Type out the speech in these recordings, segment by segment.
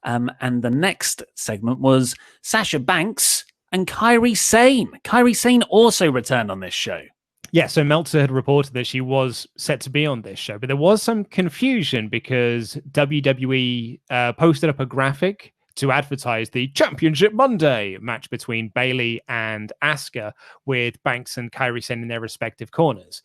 And the next segment was Sasha Banks and Kairi Sane. Kairi Sane also returned on this show. Yeah, so Meltzer had reported that she was set to be on this show, but there was some confusion because WWE posted up a graphic to advertise the Championship Monday match between Bayley and Asuka, with Banks and Kairi Sane in their respective corners.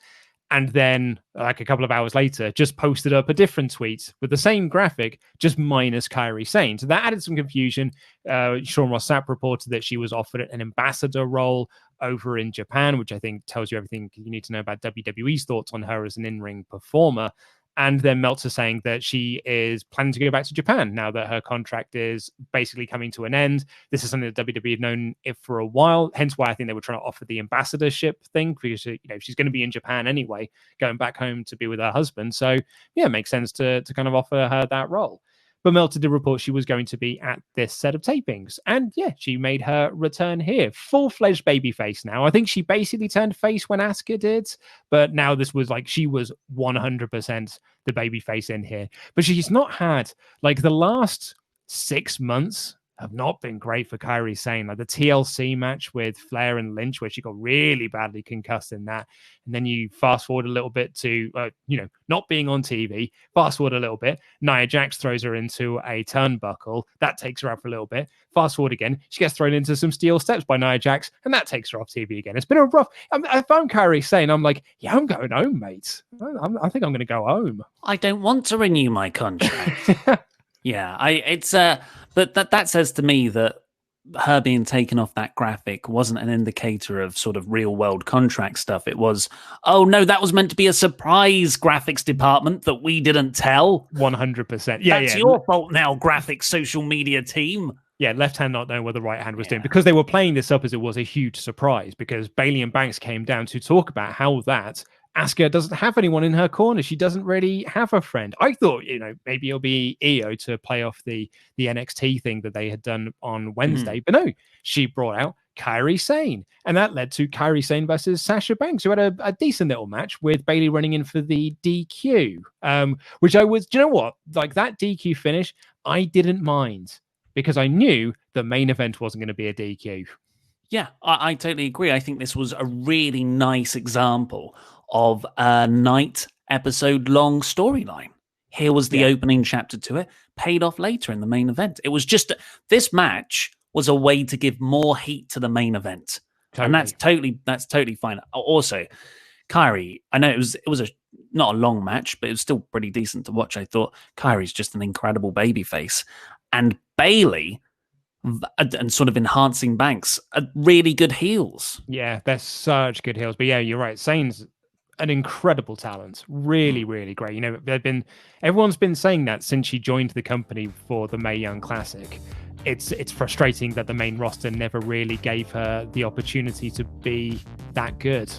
And then, like a couple of hours later, just posted up a different tweet with the same graphic, just minus Kairi Sane. So that added some confusion. Sean Ross Sapp reported that she was offered an ambassador role over in Japan, which I think tells you everything you need to know about WWE's thoughts on her as an in-ring performer. And then Meltzer saying that she is planning to go back to Japan now that her contract is basically coming to an end. This is something that WWE have known it for a while, hence why I think they were trying to offer the ambassadorship thing, because she's going to be in Japan anyway, going back home to be with her husband. So yeah, it makes sense to kind of offer her that role. But Meltzer did report she was going to be at this set of tapings. And yeah, she made her return here. Full-fledged babyface now. I think she basically turned face when Asuka did. But now this was like, she was 100% the babyface in here. But she's not had, like, the last 6 months have not been great for Kairi Sane. Like the TLC match with Flair and Lynch, where she got really badly concussed in that. And then you fast forward a little bit to, not being on TV. Fast forward a little bit. Nia Jax throws her into a turnbuckle. That takes her out for a little bit. Fast forward again. She gets thrown into some steel steps by Nia Jax, and that takes her off TV again. It's been a rough... If I'm Kairi Sane, I'm like, yeah, I'm going home, mate. I think I'm going to go home. I don't want to renew my contract. Yeah, but that says to me that her being taken off that graphic wasn't an indicator of sort of real world contract stuff. It was, oh no, that was meant to be a surprise graphics department that we didn't tell. 100%. That's your fault now, graphics social media team. Yeah, left hand not knowing what the right hand was doing, because they were playing this up as it was a huge surprise, because Bayley and Banks came down to talk about how that Asuka doesn't have anyone in her corner. She doesn't really have a friend. I thought, maybe it'll be Io to play off the NXT thing that they had done on Wednesday. But no, she brought out Kairi Sane. And that led to Kairi Sane versus Sasha Banks, who had a decent little match with Bayley running in for the DQ, which I was, do you know what? Like that DQ finish, I didn't mind, because I knew the main event wasn't going to be a DQ. Yeah, I totally agree. I think this was a really nice example of a night episode long storyline. Here was the opening chapter to it, paid off later in the main event. It was just, this match was a way to give more heat to the main event. Totally. And that's totally fine. Also, Kairi, I know it was not a long match, but it was still pretty decent to watch. I thought Kairi's just an incredible babyface. And Bayley and sort of enhancing Banks are really good heels. Yeah, they're such good heels. But yeah, you're right. Sane's an incredible talent. Really, really great. Everyone's been saying that since she joined the company for the Mae Young Classic. It's frustrating that the main roster never really gave her the opportunity to be that good.